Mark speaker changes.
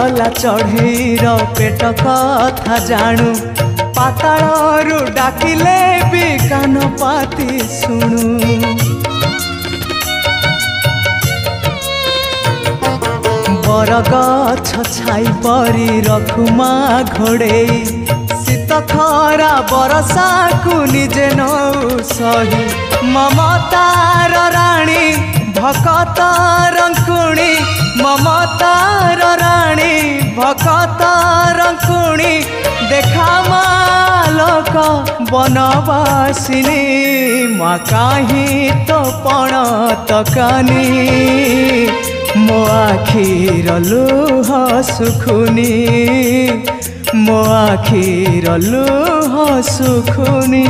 Speaker 1: गला चढ़ेर पेट कथा जाणु पातालरू डाकिले भी कान पाती शुणु बरगछ छाई परी रखुमा घोड़े शीत खरा बरसा को निजे नौ सही ममतार राणी भकत रंकुणी ममतार राणी भकत रंकुणी देखा मालक बनवासिनी मा काहीं तो पण तकानी मो आखिर लुह सुखुनी मो आखिर लुह सुखुनी।